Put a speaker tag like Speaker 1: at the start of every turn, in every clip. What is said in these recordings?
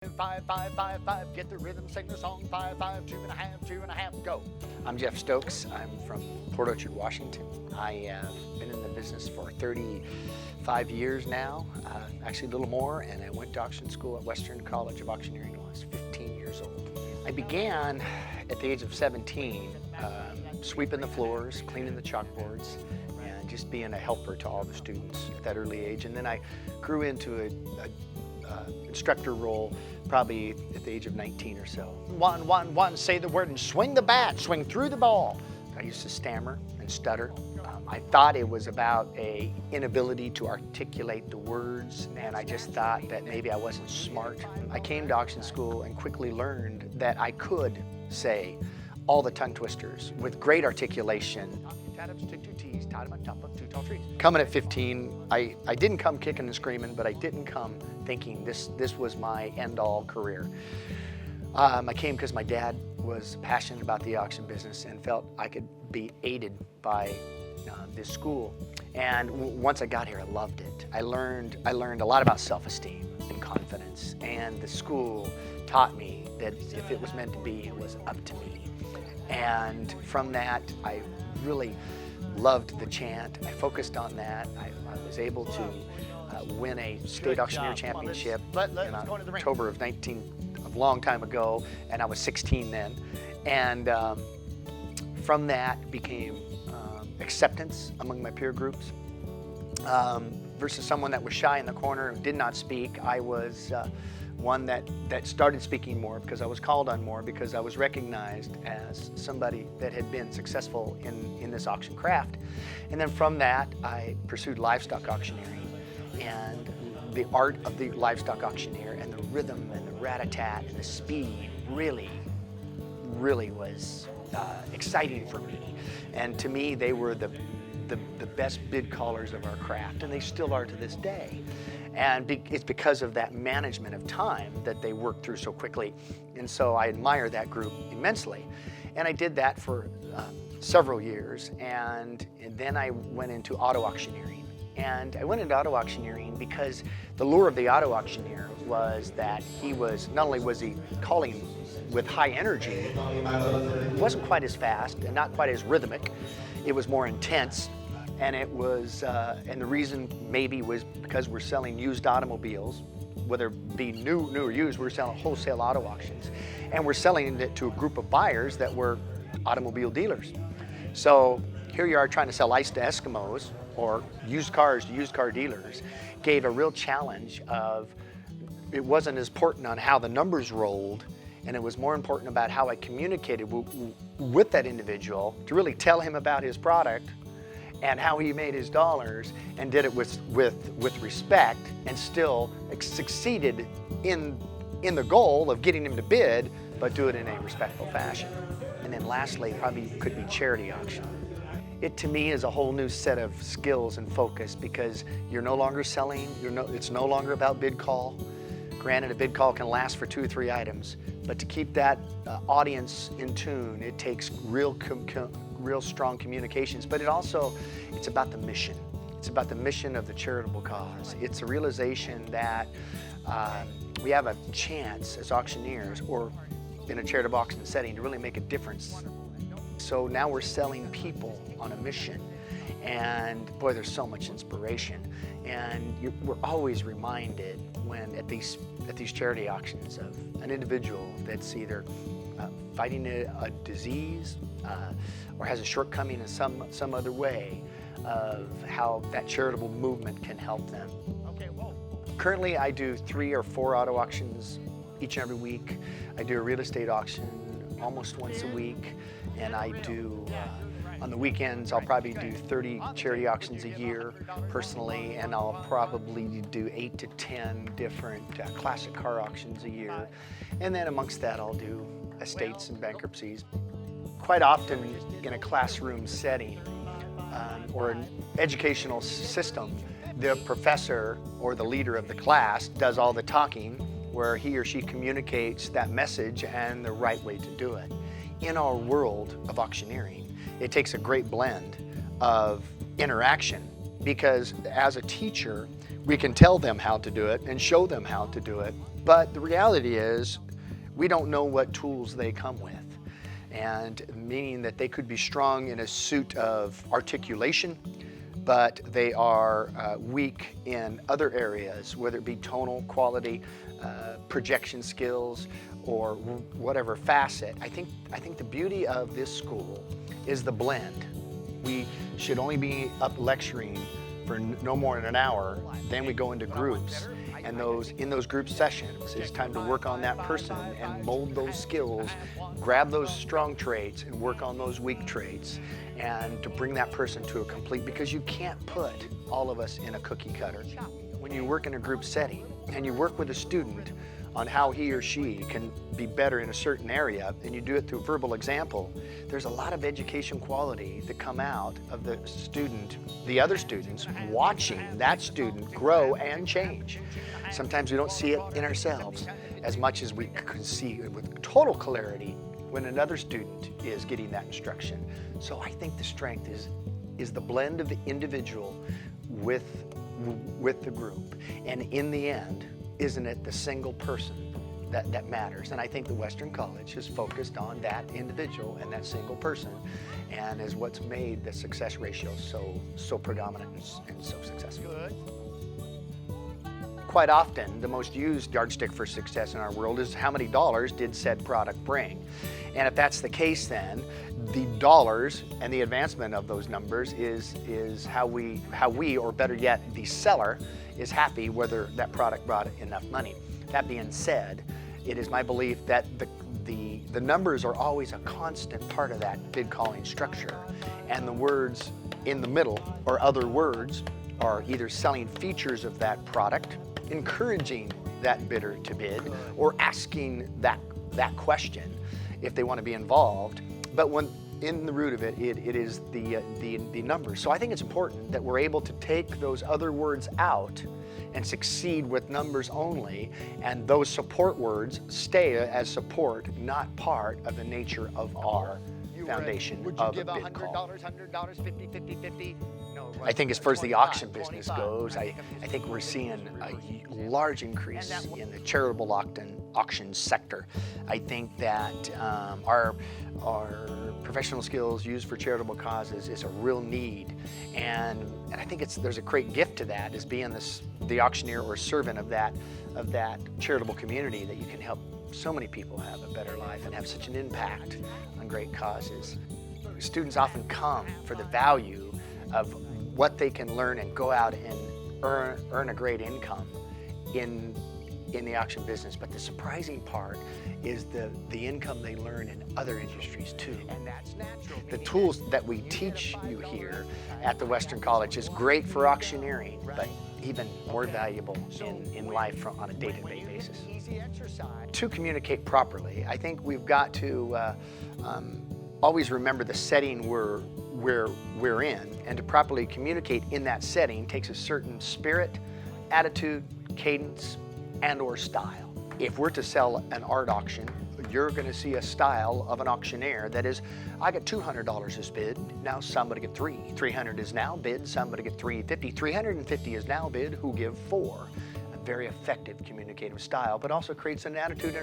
Speaker 1: 5, 5, 5, 5, get the rhythm, sing the song, 5, 5, 2.5, 2.5, go. I'm Jeff Stokes. I'm from Port Orchard, Washington. I have been in the business for 35 years now, actually a little more, and I went to auction school at Western College of Auctioneering when I was 15 years old. I began at the age of 17, sweeping the floors, cleaning the chalkboards, and just being a helper to all the students at that early age. And then I grew into a instructor role probably at the age of 19 or so. One, say the word and swing the bat, swing through the ball. I used to stammer and stutter. I thought it was about an inability to articulate the words, and I just thought that maybe I wasn't smart. I came to auction school and quickly learned that I could say all the tongue twisters with great articulation. Stick 2 T's, tied them on top of 2 tall trees. Coming at 15, I didn't come kicking and screaming, but I didn't come thinking this was my end-all career. I came because my dad was passionate about the auction business and felt I could be aided by this school. And once I got here, I loved it. I learned a lot about self-esteem and confidence, and the school taught me that if it was meant to be, it was up to me. And from that, I really loved the chant. I focused on that. I was able to win a state auctioneer championship in October of a long time ago, and I was 16 then. And from that became acceptance among my peer groups. Versus someone that was shy in the corner and did not speak, I was one that started speaking more because I was called on more, because I was recognized as somebody that had been successful in this auction craft. And then from that, I pursued livestock auctioneering, and the art of the livestock auctioneer and the rhythm and the rat-a-tat and the speed really was exciting for me. And to me, they were the best bid callers of our craft, and they still are to this day. And it's because of that management of time that they worked through so quickly. And so I admire that group immensely. And I did that for several years. And then I went into auto auctioneering. And I went into auto auctioneering because the lure of the auto auctioneer was that not only was he calling with high energy, it wasn't quite as fast and not quite as rhythmic. It was more intense. And it was, and the reason maybe was because we're selling used automobiles, whether it be new or used. We're selling wholesale auto auctions, and we're selling it to a group of buyers that were automobile dealers. So here you are trying to sell ice to Eskimos or used cars to used car dealers. Gave a real challenge of, it wasn't as important on how the numbers rolled, and it was more important about how I communicated with that individual to really tell him about his product and how he made his dollars, and did it with respect, and still succeeded in the goal of getting him to bid, but do it in a respectful fashion. And then lastly, probably could be charity auction. It to me is a whole new set of skills and focus, because you're no longer selling, it's no longer about bid call. Granted, a bid call can last for 2 or 3 items, but to keep that audience in tune, it takes real strong communications. But it's about the mission. It's about the mission of the charitable cause. It's a realization that we have a chance as auctioneers, or in a charitable auction setting, to really make a difference. So now we're selling people on a mission, and boy, there's so much inspiration. And we're always reminded when at these charity auctions of an individual that's either fighting a disease or has a shortcoming in some other way, of how that charitable movement can help them. Currently, I do 3 or 4 auto auctions each and every week. I do a real estate auction almost once a week, and I do on the weekends, I'll probably do 30 charity auctions a year personally, and I'll probably do 8 to 10 different classic car auctions a year. And then amongst that, I'll do estates and bankruptcies. Quite often in a classroom setting or an educational system, the professor or the leader of the class does all the talking, where he or she communicates that message and the right way to do it. In our world of auctioneering, it takes a great blend of interaction, because as a teacher, we can tell them how to do it and show them how to do it, But the reality is, we don't know what tools they come with. And meaning that they could be strong in a suit of articulation, but they are weak in other areas, whether it be tonal quality, projection skills, or whatever facet. I think the beauty of this school is the blend. We should only be up lecturing for no more than an hour, then we go into groups. And in those group sessions, it's time to work on that person and mold those skills, grab those strong traits and work on those weak traits, and to bring that person to a complete, because you can't put all of us in a cookie cutter. When you work in a group setting and you work with a student on how he or she can be better in a certain area, and you do it through verbal example, there's a lot of education quality that come out of the student, the other students, watching that student grow and change. Sometimes we don't see it in ourselves as much as we can see it with total clarity when another student is getting that instruction. So I think the strength is the blend of the individual with the group. And in the end, isn't it the single person that matters? And I think the Western College has focused on that individual and that single person, and is what's made the success ratio so predominant and so successful. Good. Quite often, the most used yardstick for success in our world is how many dollars did said product bring. And if that's the case, then the dollars and the advancement of those numbers is how we, or better yet, the seller is happy whether that product brought enough money. That being said, it is my belief that the numbers are always a constant part of that bid calling structure, and the words in the middle, or other words, are either selling features of that product, encouraging that bidder to bid, or asking that question if they want to be involved. But when in the root of it, it is the numbers. So I think it's important that we're able to take those other words out and succeed with numbers only, and those support words stay as support, not part of the nature of our foundation of a bid call.
Speaker 2: $100, $50, $50, $50? No.
Speaker 1: I think as far as the auction business goes, I think we're seeing a large increase in the charitable auction sector. I think that our professional skills used for charitable causes is a real need, and I think there's a great gift to that, is being the auctioneer or servant of that charitable community, that you can help so many people have a better life and have such an impact on great causes. Students often come for the value of what they can learn and go out and earn a great income in the auction business. But the surprising part is the income they learn in other industries too.
Speaker 2: And that's natural.
Speaker 1: The tools that we teach you here at the Western College is great for auctioneering, but even more valuable in life on a day-to-day basis. To communicate properly, I think we've got to always remember the setting we're in, and to properly communicate in that setting takes a certain spirit, attitude, cadence, and or style. If we're to sell an art auction, you're going to see a style of an auctioneer that is, I get $200 this bid, now somebody get $300. $300 is now bid, somebody get $350. $350 is now bid, who give $4. A very effective communicative style, but also creates an attitude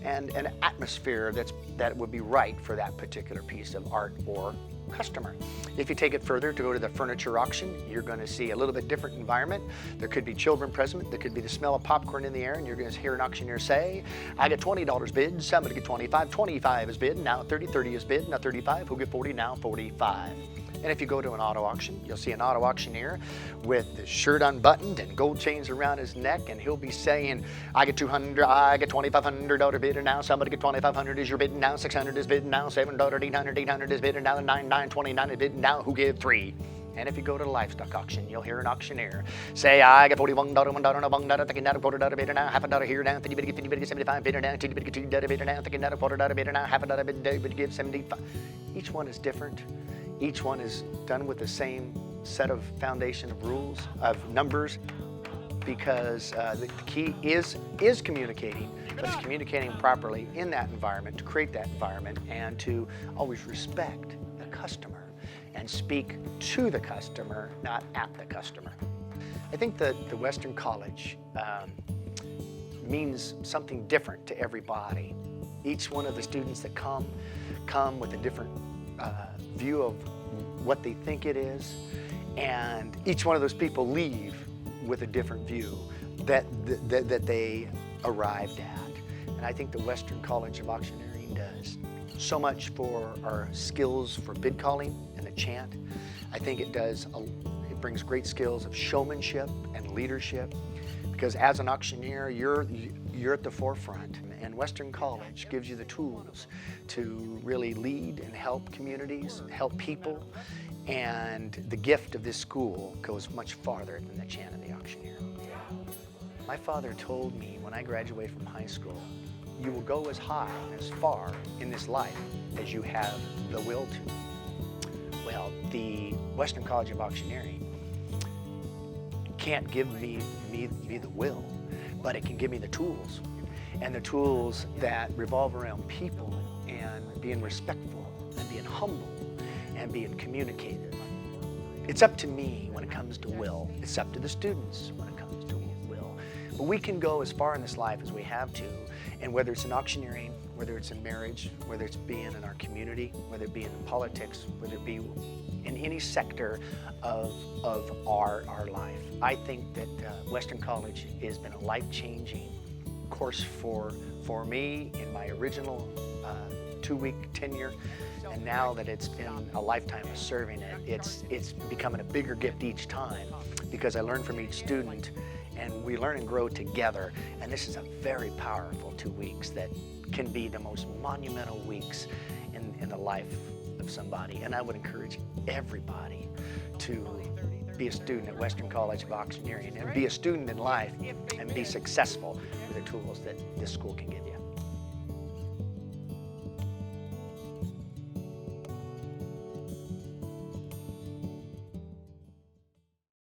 Speaker 1: and an atmosphere that would be right for that particular piece of art or customer. If you take it further to go to the furniture auction, you're going to see a little bit different environment. There could be children present, there could be the smell of popcorn in the air, and you're going to hear an auctioneer say, I get $20 bid, somebody get $25, $25 is bid, now $30, $30 is bid, now $35, who get $40, now $45. And if you go to an auto auction, you'll see an auto auctioneer with the shirt unbuttoned and gold chains around his neck, and he'll be saying, I get $200, I get $2,500 bid, and now somebody get $2,500 is your bid, and now $600 is bid, and now $700, $800 is bid, and now $929 is bid, and now who give $3? And if you go to the livestock auction, you'll hear an auctioneer say, I get $41, $1, no $1, thinking that a $quarter bid, and now half a dollar here, now 50 bid, 50 bid, 75 bid, and now 2 bid, $2 bid, and now thinking that a $quarter bid, and now half a dollar bid, give 75. Each one is different. Each one is done with the same set of foundation of rules, of numbers, because the key is communicating, but it's communicating properly in that environment, to create that environment, and to always respect the customer and speak to the customer, not at the customer. I think that the Western College means something different to everybody. Each one of the students that come with a different view of what they think it is, and each one of those people leave with a different view that they arrived at. And I think the Western College of Auctioneering does so much for our skills for bid calling and the chant. I think it brings great skills of showmanship and leadership, because as an auctioneer, you're at the forefront, and Western College gives you the tools to really lead and help communities, help people, and the gift of this school goes much farther than the chant of the auctioneer. My father told me when I graduated from high school, you will go as high and as far in this life as you have the will to. Well, the Western College of Auctioneering can't give me the will, but it can give me the tools, and the tools that revolve around people and being respectful and being humble and being communicative. It's up to me when it comes to will. It's up to the students when it comes to will. But we can go as far in this life as we have to, and whether it's in auctioneering, whether it's in marriage, whether it's being in our community, whether it be in politics, whether it be in any sector of our life. I think that Western College has been a life-changing course for me in my original 2-week tenure, and now that it's been a lifetime of serving it, it's becoming a bigger gift each time, because I learn from each student, and we learn and grow together. And this is a very powerful 2 weeks that can be the most monumental weeks in the life of somebody. And I would encourage everybody to be a student at Western College of Auctioneering and be a student in life and be successful with the tools that this school can give you.